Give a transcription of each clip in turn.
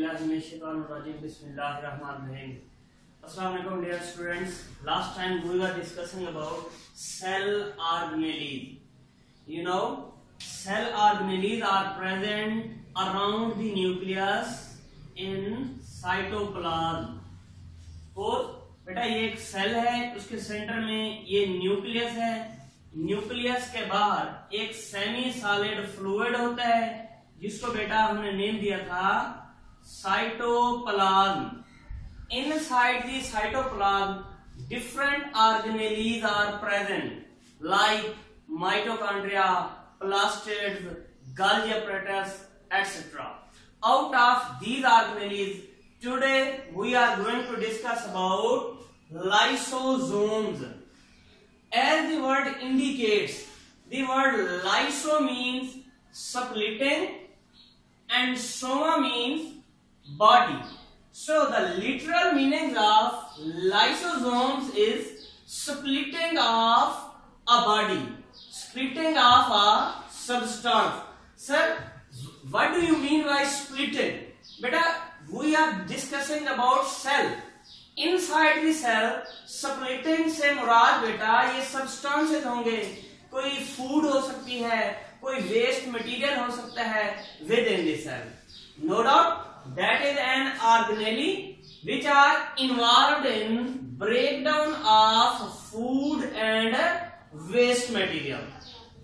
Bismillahirrahmanirrahim. Assalamu alaikum dear students. Last time we were discussing about cell organelles. You know, cell organelles are present around the nucleus in cytoplasm. Suppose बेटा ये एक cell है, उसके centre में ये nucleus है. Nucleus के बाहर एक सेमी सॉलिड फ्लूइड होता है जिसको बेटा हमने नेम दिया था cytoplasm. Inside the cytoplasm, different organelles are present like mitochondria, plastids, Golgi apparatus, etc. Out of these organelles, today we are going to discuss about lysosomes. As the word indicates, the word lyso means splitting and soma means body. So the literal meaning of lysosomes is splitting of a body, splitting of a substance. Sir, what do you mean by splitting? Beta, we are discussing about cell. Inside the cell, splitting से मुराद बेटा ये substances होंगे. कोई food हो सकती है, कोई waste material हो सकता है within the cell. No doubt. That is an organelle which are involved in breakdown of food and waste material.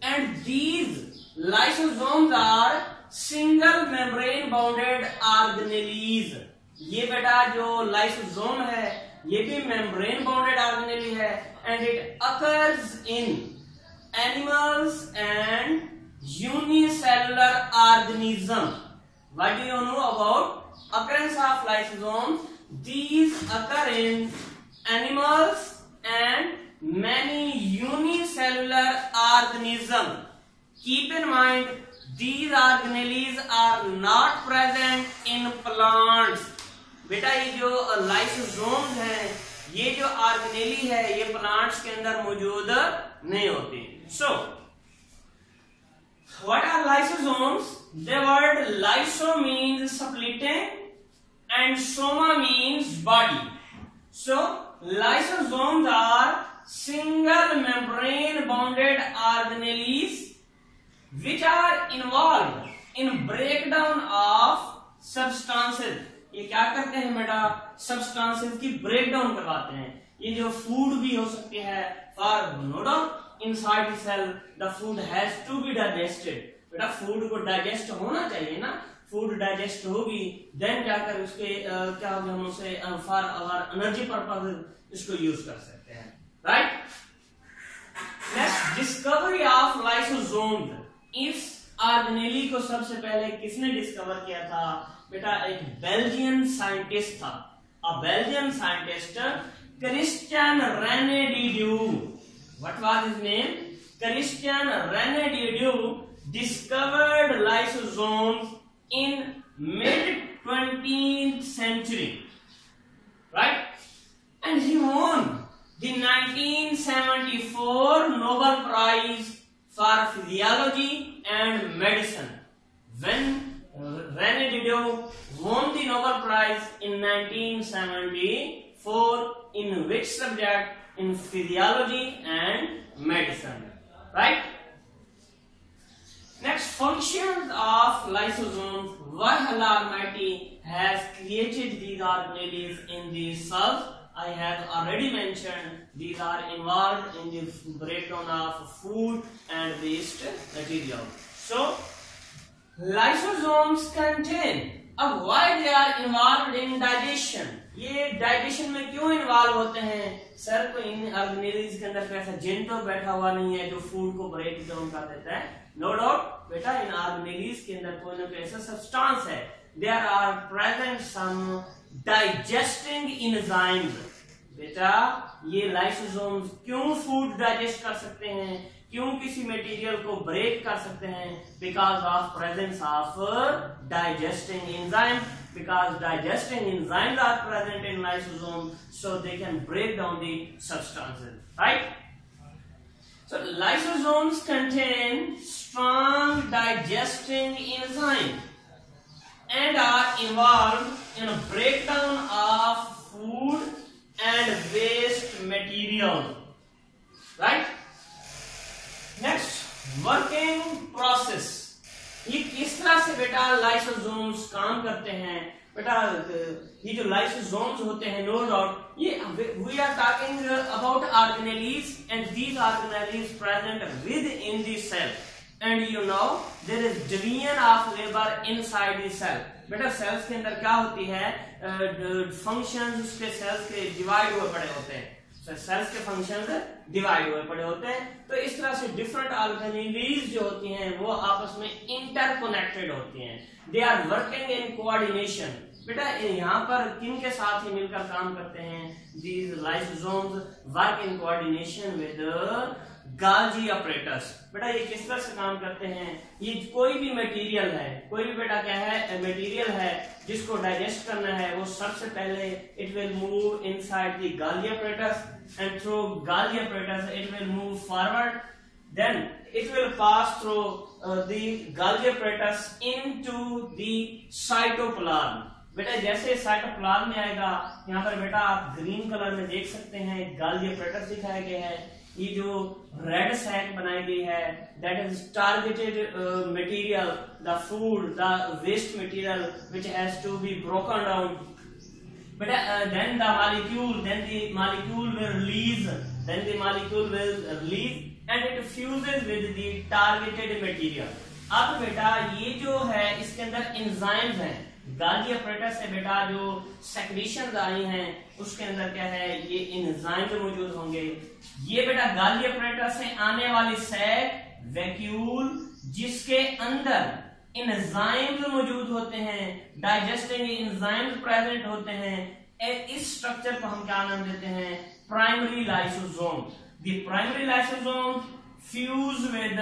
And these lysosomes are single membrane bounded organelles. ये बेटा जो lysosome है ये भी membrane bounded organelle है and it occurs in animals and unicellular organisms. What do you know about occurrence of lysosomes? These occur in animals and many unicellular organisms. Keep in mind, these organelles are not present in plants. बेटा ये जो lysosomes हैं, ये जो organelle है, ये plants के अंदर मौजूद नहीं होती. So, what are lysosomes? The word lyso means splitting and soma means body. So, lysosomes are single membrane bounded organelles which are involved in breakdown of substances. ये क्या करते हैं बेटा? Substances की breakdown करवाते हैं. ये जो food भी हो सकते हैं, for no doubt inside the cell the food has to be digested. बेटा फूड को डाइजेस्ट होना चाहिए ना. फूड डाइजेस्ट होगी देन जाकर उसके क्या होगा, हम उसे फॉर आवर एनर्जी पर्पस इसको यूज कर सकते हैं. Right. Next, discovery of lysosome. इस ऑर्गेनेली को सबसे पहले किसने डिस्कवर किया था? बेटा एक बेल्जियन साइंटिस्ट था. A Belgian scientist Christian Rene de Duve. What was his name? Christian Rene de Duve discovered lysosomes in mid 20th century, right? And he won the 1974 Nobel Prize for Physiology and Medicine. When René Diderot won the Nobel Prize in 1974 in which subject? In physiology and medicine, right? Next, functions of lysosomes. Why Allah Almighty has created these organelles in these cells? I have already mentioned these are involved in the breakdown of food and waste material. So, lysosomes contain. अब why they are involved in digestion? ये digestion में क्यों involve होते हैं? Sir को इन organelles के अंदर कैसा जिन तो बैठा हुआ नहीं है जो फूड को ब्रेक डाउन कर देता है. नो डाउट बेटा इन ऑर्गेनेल्स के अंदर कोई ना कोई ऐसा सब्सटेंस है. There are present some digesting enzymes. बेटा ये लाइसोसोम्स क्यों फूड डाइजेस्ट कर सकते हैं, क्यों किसी मटेरियल को ब्रेक कर सकते हैं? Because of presence of digesting enzyme. Because digesting enzymes are present in lysosome, so they can break down the substances, right? So lysosomes contain strong digesting enzymes. and are involved in a breakdown of food and waste material. Right? Next, working process. ये किस तरह से बेटा lysosomes काम करते हैं बेटा? ये जो लाइसोसोम्स होते हैं, नो डाउट, ये we are talking about organelles and these organelles present within the cell and you know there is division of labour inside the cell. बेटा सेल्स के अंदर क्या होती है, फंक्शंस उसके सेल्स के डिवाइड हुए पड़े होते हैं, सेल्स के फंक्शंस डिवाइड हुए पड़े होते हैं. तो इस तरह से डिफरेंट ऑर्गेनेलीज जो होती हैं वो आपस में इंटरकनेक्टेड होती हैं. They are working in coordination. बेटा यहाँ पर किन के साथ ही मिलकर काम करते हैं? These lysosomes work in coordination with गाल्जी apparatus. बेटा ये किस तरह से काम करते हैं? ये कोई भी मटेरियल है, कोई भी बेटा क्या है, मटेरियल है जिसको डाइजेस्ट करना है, वो सबसे पहले it will move inside the Golgi apparatus and through Golgi apparatus it will move forward, then it will pass through the Golgi apparatus into the cytoplasm. बेटा जैसे साइटोप्लाज्म में आएगा, यहाँ पर बेटा आप ग्रीन कलर में देख सकते हैं गाल्जी अपरेटस दिखाया गया है. ये जो रेड सैक बनाई गई है, that is targeted material, the food, the waste material which has to be broken down. But then the molecule will release, and it fuses with the targeted material. अब बेटा ये जो है इसके अंदर एंजाइम्स हैं. गाल्जी अपरेटस से बेटा जो सेक्रेशंस आई हैं उसके अंदर क्या है, ये एंजाइम्स मौजूद होंगे. ये बेटा गाल्जी अपरेटस से आने वाली सैक वैक्यूल जिसके अंदर एंजाइम्स मौजूद होते हैं, डाइजेस्टिंग एंजाइम्स प्रेजेंट होते हैं. इस स्ट्रक्चर को हम क्या नाम देते हैं? Primary lysosome. The primary lysosome fuse with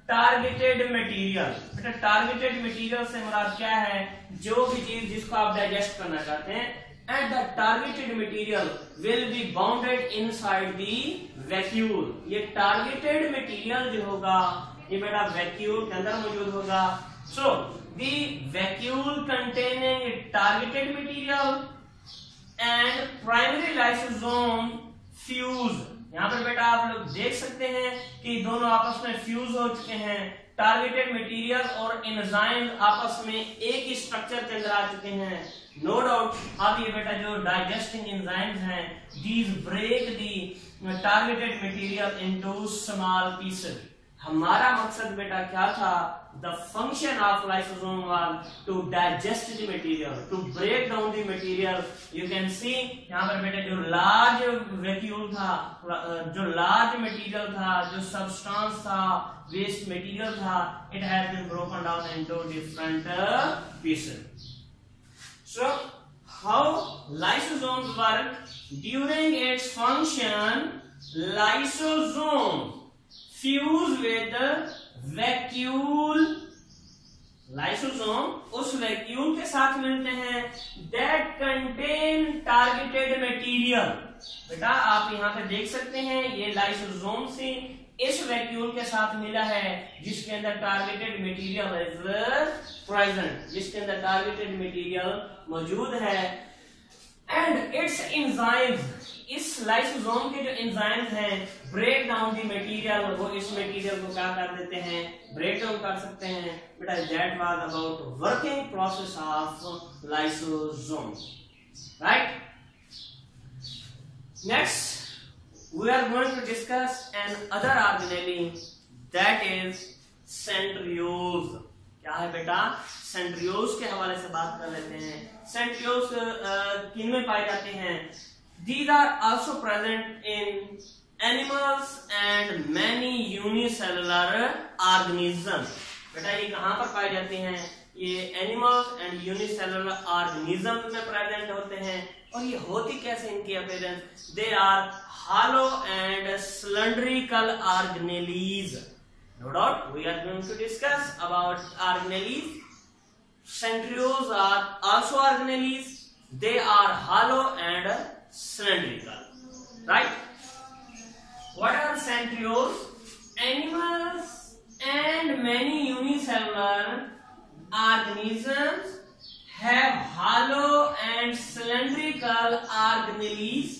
targeted material. बेटा टारगेटेड मटेरियल से मुराद क्या है? जो भी चीज जिसको आप डाइजेस्ट करना चाहते हैं, and the targeted material will be bounded inside the vacuole. ये टारगेटेड मटेरियल जो होगा ये बेटा वैक्यूल के अंदर मौजूद होगा. So the vacuole containing targeted material and primary lysosome fuse. यहाँ पर बेटा आप लोग देख सकते हैं कि दोनों आपस में फ्यूज हो चुके हैं. टारगेटेड मटेरियल और एंजाइम आपस में एक ही स्ट्रक्चर के अंदर आ चुके हैं. नो डाउट अब ये बेटा जो डाइजेस्टिंग एंजाइम्स हैं, these break the targeted material into small pieces. हमारा मकसद बेटा क्या था? The function of lysosome was to digest the material, to break down the material. You can see यहाँ पर बेटा जो large vacuole था, जो large material था, जो substance था, waste material था, it has been broken down into different pieces. So how lysosomes work? During its function, lysosome fuse with vacuole. Lysosome उस वैक्यूल के साथ मिलते हैं that contain targeted material. बेटा आप यहाँ पे देख सकते हैं ये लाइसोसोम से इस वैक्यूल के साथ मिला है जिसके अंदर टारगेटेड मटेरियल इज प्रेजेंट, जिसके अंदर टारगेटेड मटेरियल मौजूद है. एंड इट्स एंजाइम्स, इस लाइसोसोम के जो एंजाइम्स हैं ब्रेक डाउन द मटेरियल, वो इस मटेरियल को क्या कर देते हैं? ब्रेक डाउन कर सकते हैं. बेटा that was about working process of lysosome. Right, next we are going to discuss another organelle that is centrioles. क्या है बेटा? सेंट्रियोज के हवाले से बात कर लेते हैं. सेंट्रियोज किन में पाए जाते हैं? These are also present in animals and many unicellular organisms. बेटा ये कहाँ पर पाए जाते हैं? ये एनिमल्स एंड यूनिसेलुलर ऑर्गेनिजम्स में प्रेजेंट होते हैं. और ये होती कैसे इनकी appearance? They are hollow and cylindrical organelles. No doubt we are going to discuss about organelles. Centrioles are also organelles. They are hollow and cylindrical. Right? What are centrioles? Animals and many unicellular organisms have hollow and cylindrical organelles.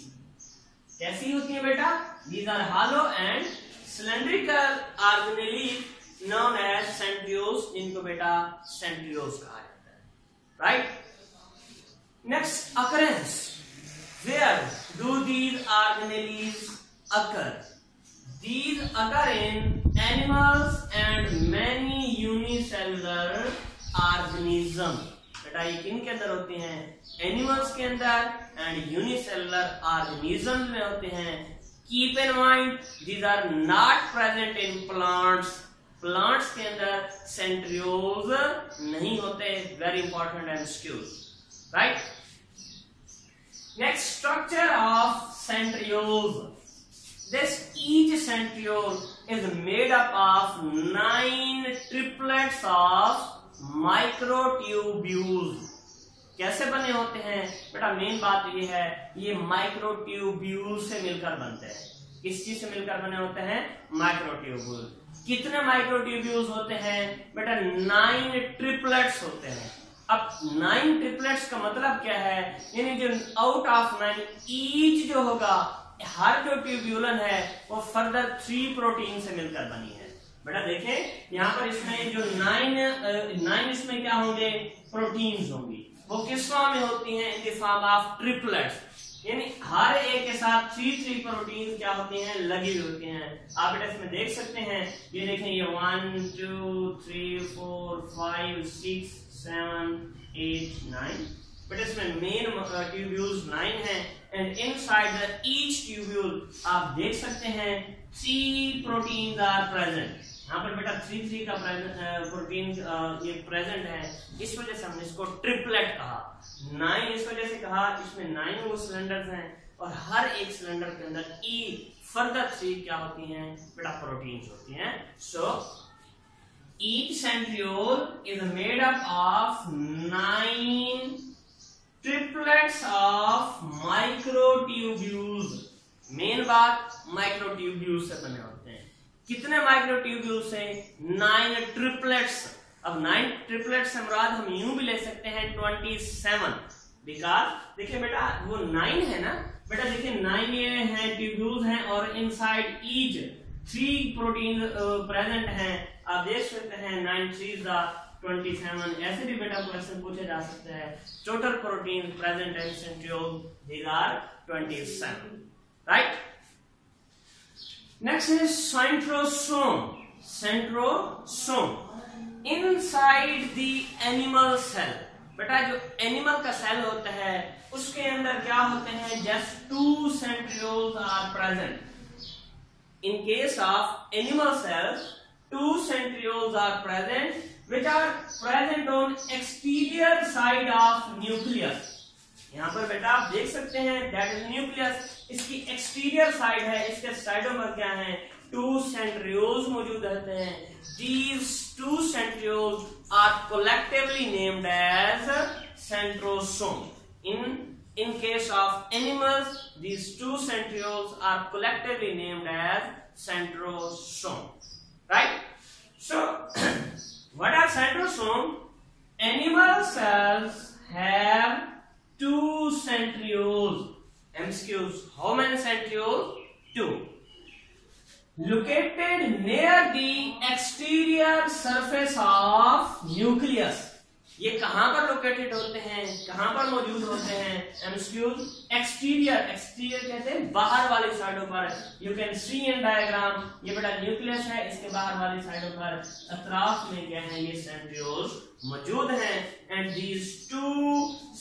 कैसी होती है बेटा? These are hollow and cylindrical organelles known as centrioles, इनको बेटा centrioles कहा जाता है, right? Next, occurrence. Where do these organelles occur? These occur in animals and many unicellular organisms. बेटा ये किन के अंदर होते हैं? एनिमल्स के अंदर एंड यूनिसेलुलर ऑर्गेनिज्म में होते हैं. Keep in mind these are not present in plants. Plants के अंदर सेंट्रियोल्स नहीं होते. Very important MCQs, right? Next, structure of centrioles. This each centriole is made up of 9 triplets of microtubules. कैसे बने होते हैं बेटा? मेन बात ये है, ये माइक्रोट्यूब्यूल से मिलकर बनते हैं. किस चीज से मिलकर बने होते हैं? माइक्रोट्यूब्यूल. कितने माइक्रोट्यूब्यूल्स होते हैं बेटा? 9 ट्रिपलेट्स होते हैं. अब 9 ट्रिपलेट्स का मतलब क्या है? यानी जो आउट ऑफ 9 ईच जो होगा, हर जो ट्यूब्यूलन है वो फर्दर 3 प्रोटीन से मिलकर बनी है. बेटा देखें यहाँ पर इसमें जो 9 इसमें क्या होंगे? प्रोटीन्स होंगी. वो किस फॉर्म में होती हैं? In the form of triplets. यानी हर एक के साथ 3 प्रोटीन क्या होती हैं? लगी हुई होती हैं. आप बेटा इसमें देख सकते हैं, ये देखें, ये 1 2 3 4 5 6 7 8 9. बट इसमें मेन ट्यूब्यूल्स 9 हैं and inside the each tubule आप देख सकते हैं 3 प्रोटीन्स आर प्रेजेंट. यहाँ पर बेटा 3 का प्रोटीन ये प्रेजेंट है. इस वजह से हमने इसको ट्रिपलेट कहा. 9 इस वजह से कहा, इसमें 9 वो सिलेंडर्स हैं और हर एक सिलेंडर के अंदर फर्दर 3 क्या होती हैं बेटा? प्रोटीन्स होती हैं. सो each centriole is made up of 9 triplets of microtubules. Main बात, माइक्रोट्यूब्यूल्स से बने होते हैं. कितने माइक्रोट्यूब्यूल्स से? 9 ट्रिपलेट्स. अब 9 ट्रिपलेट्स से मुराद हम यूं भी ले सकते हैं 27. बिकॉज देखिए बेटा वो 9 है ना बेटा, देखिए 9 ये हैं ट्यूब्यूल्स हैं और इनसाइड ईच 3 प्रोटीन प्रेजेंट हैं. आप देख सकते हैं 9 3 27. ऐसे भी बेटा क्वेश्चन पूछे जा सकते हैं. Total protein present in centriole, these are 27, right? Next is centrosome. Centrosome inside the animal cell. बेटा जो एनिमल का सेल होता है उसके अंदर क्या होते हैं? just 2 centrioles are present. In case of animal cells, 2 centrioles are present which are present on exterior side of nucleus. यहाँ पर बेटा आप देख सकते हैं that is nucleus. इसकी exterior side है, इसके साइडों पर क्या है? 2 centrioles मौजूद रहते हैं. These 2 centrioles are collectively named as centrosome. In case of animals, these 2 centrioles are collectively named as centrosome, right? So what are centrosome? Animal cells have 2 centrioles. MCQs. How many centrioles? 2. Located near the exterior surface of nucleus. ये कहां पर located होते हैं? कहां पर मौजूद होते हैं? MCQs. एक्सटीरियर. एक्सटीरियर कहते हैं बाहर वाली साइडों पर. You can see in diagram. ये बेटा न्यूक्लियस है, इसके बाहर वाली साइडों पर अतराफ में क्या है? ये सेंट्रियोल्स मौजूद हैं. And these 2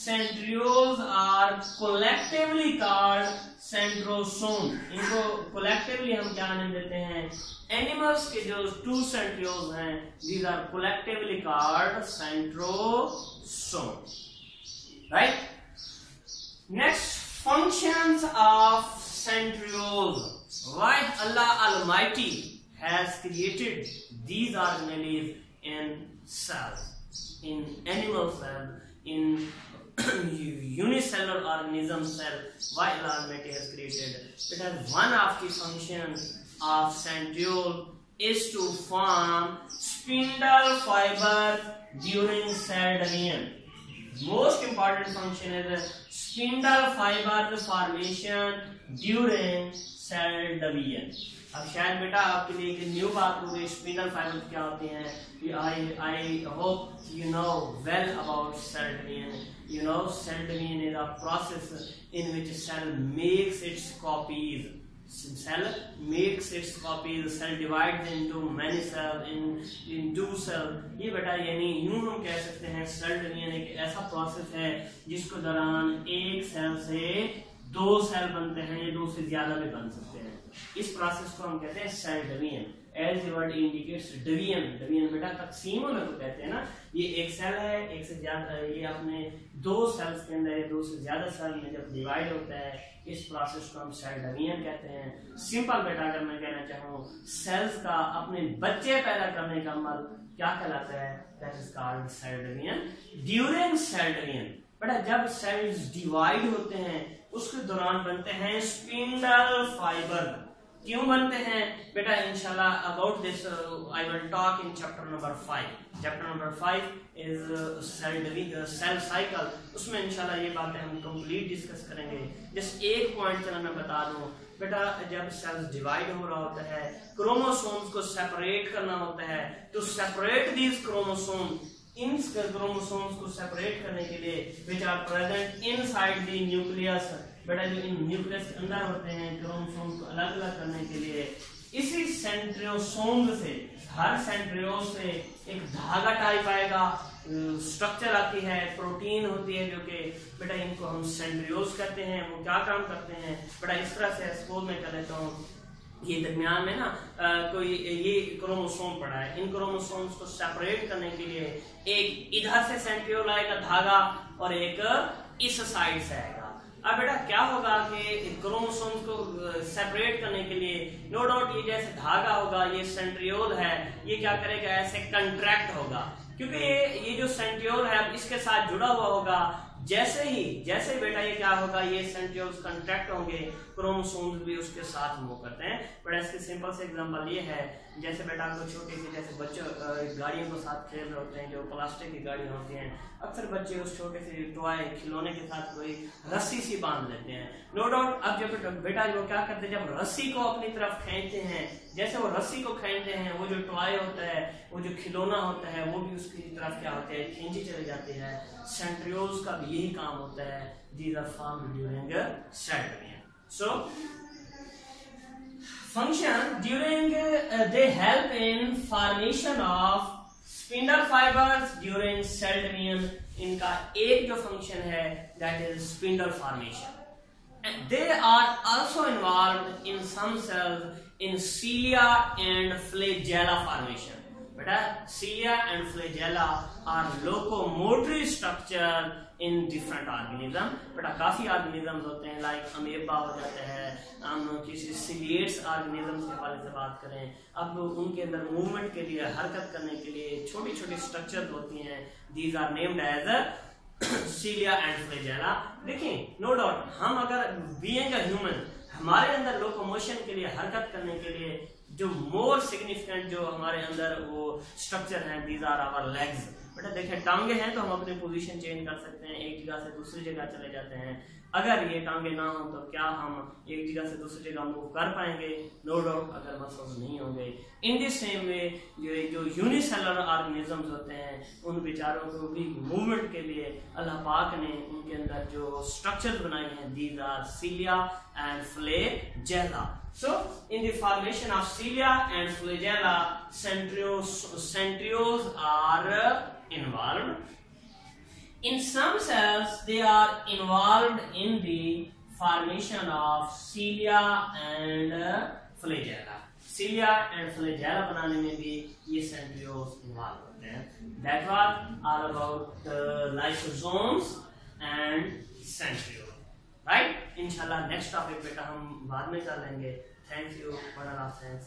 centrioles are collectively called centrosome. इनको कोलेक्टिवली हम क्या नाम देते हैं? एनिमल्स के जो 2 सेंट्रियोल्स हैं, these are collectively called centrosome, right? Next, functions of centrioles. Why Allah Almighty has created these organelles in cells, in animal cell, in unicellular organism cell. Why Allah Almighty has created? Because one of the functions of centriole is to form spindle fiber during cell division. most important function is spindle fiber formation during cell division. अब शायद बेटा आपके लिए एक new बात हो गई, spindle fibre क्या होते हैं। I hope you know well about cell division. You know, cell division is a process in which cell makes its copies. Cell makes its copies. Cell divides into many cells, in two cells. ये बेटा यानी यूं हम कह सकते हैं cell division एक ऐसा प्रोसेस है जिसके दौरान एक सेल से दो सेल बनते हैं या दो से ज्यादा भी बन सकते हैं। इस प्रोसेस को हम कहते हैं cell division. As the word indicates division, division बेटा तकसीम होने को कहते हैं ना। ये एक सेल है, एक से ज्यादा, ये अपने दो सेल्स के अंदर या दो से ज्यादा सेल में जब डिवाइड होता है, इस प्रोसेस को हम सेल डिवीजन कहते हैं। सिंपल बेटा अगर मैं कहना चाहूँ, सेल्स का अपने बच्चे पैदा करने का अमल क्या कहलाता है? That is called cell division. During cell division बेटा जब सेल्स डिवाइड होते हैं उसके दौरान बनते हैं स्पिंडल फाइबर। क्यों बनते हैं बेटा? इंशाल्लाह about this I will talk in chapter number 5। Chapter number 5 is cell cycle. उसमें इंशाल्लाह ये बातें हम कंप्लीट डिस्कस करेंगे। जस्ट एक पॉइंट चला मैं बता दूं बेटा, जब सेल्स डिवाइड हो रहा होता है, क्रोमोसोम्स को सेपरेट करना होता है, तो सेपरेट दीज क्रोमोसोम, इन क्रोमोसोम्स को सेपरेट करने के लिए which are present inside the nucleus, बेटा जो इन न्यूक्लियस के अंदर होते हैं, क्रोमोसोम को अलग अलग करने के लिए इसी सेंट्रियोसोम से, हर सेंट्रियोज से एक धागा टाइप आएगा, स्ट्रक्चर आती है, प्रोटीन होती है जो कि बेटा इनको हम सेंट्रियोज कहते हैं। वो क्या काम करते हैं बेटा? इस तरह से सपोज मैं कर लेता हूँ, ये दरमियान में ना कोई ये क्रोमोसोम पड़ा है, इन क्रोमोसोम्स को सेपरेट करने के लिए एक इधर से सेंट्रियोल आएगा धागा और एक इस साइड से आएगा। अब बेटा क्या होगा कि क्रोमोसोम्स को सेपरेट करने के लिए नो डाउट ये जैसे धागा होगा, ये सेंट्रियोल है, ये क्या करेगा? ऐसे कंट्रैक्ट होगा, क्योंकि ये जो सेंट्रियोल है इसके साथ जुड़ा हुआ होगा। जैसे बेटा ये क्या होगा, ये सेंट्रियोल्स कंट्रैक्ट होंगे, क्रोमोसोम्स भी उसके साथ मूव करते हैं। बट इसके सिंपल से एग्जांपल ये है, जैसे बेटा आपको छोटी सी, जैसे बच्चे गाड़ियों के साथ खेल रहे होते हैं, जो प्लास्टिक की गाड़ियां होती हैं, अक्सर बच्चे उस छोटे से टॉय खिलौने के साथ कोई रस्सी सी बांध लेते हैं। नो डाउट अब जब बेटा वो क्या करते हैं, जब रस्सी को अपनी तरफ खींचते हैं, जैसे वो रस्सी को खींचते हैं, वो जो टॉय होता है, वो जो खिलौना होता है, वो भी उसकी तरफ क्या होते हैं, खींची चले जाते हैं। सेंट्रियोल्स का भी यही काम होता है। These are formed during cell division. So function during they help in formation of spindle fibers during cell division. इनका एक जो फंक्शन है that is spindle formation. And they are also involved in some cells in cilia and flagella formation. बेटा cilia and flagella are locomotory structure in different organism. बेटा काफी organisms होते हैं, like amoeba हो जाता है, हम किसी सिलिएट्स ऑर्गेनिजम्स के बारे में बात करें, अब उनके अंदर मूवमेंट के लिए, हरकत करने के लिए छोटी छोटी स्ट्रक्चर होती हैं। These are named as cilia and flagella. देखिए नो डाउट हम अगर बीइंग अ ह्यूमन, हमारे अंदर लोकोमोशन के लिए, हरकत करने के लिए जो मोर सिग्निफिकेंट जो हमारे अंदर वो स्ट्रक्चर है, दीज आर आवर लेग्स। बेटा देखें टांगे हैं तो हम अपनी पोजीशन चेंज कर सकते हैं, एक जगह से दूसरी जगह चले जाते हैं। अगर ये टांगे ना हो तो क्या हम एक जगह से दूसरी जगह मूव कर पाएंगे? नो डाउट अगर मसल्स नहीं होंगे। इन द सेम वे जो यूनिसेलुलर ऑर्गेनिजम्स होते हैं, उन बेचारों को भी मूवमेंट के लिए अल्लाह पाक ने उनके अंदर जो स्ट्रक्चर्स बनाए हैं, these are cilia and flagella. So in the formation of cilia and flagella, centrioles are involved. In some cells they are involved in the formation of cilia and flagella. Cilia and flagella बनाने में भी ये centrioles involved होते हैं. That was all about the lysosomes and centrioles. Right? इंशाल्लाह next topic बेटा हम बाद में कर लेंगे. Thank you. अल्लाह हाफिज़.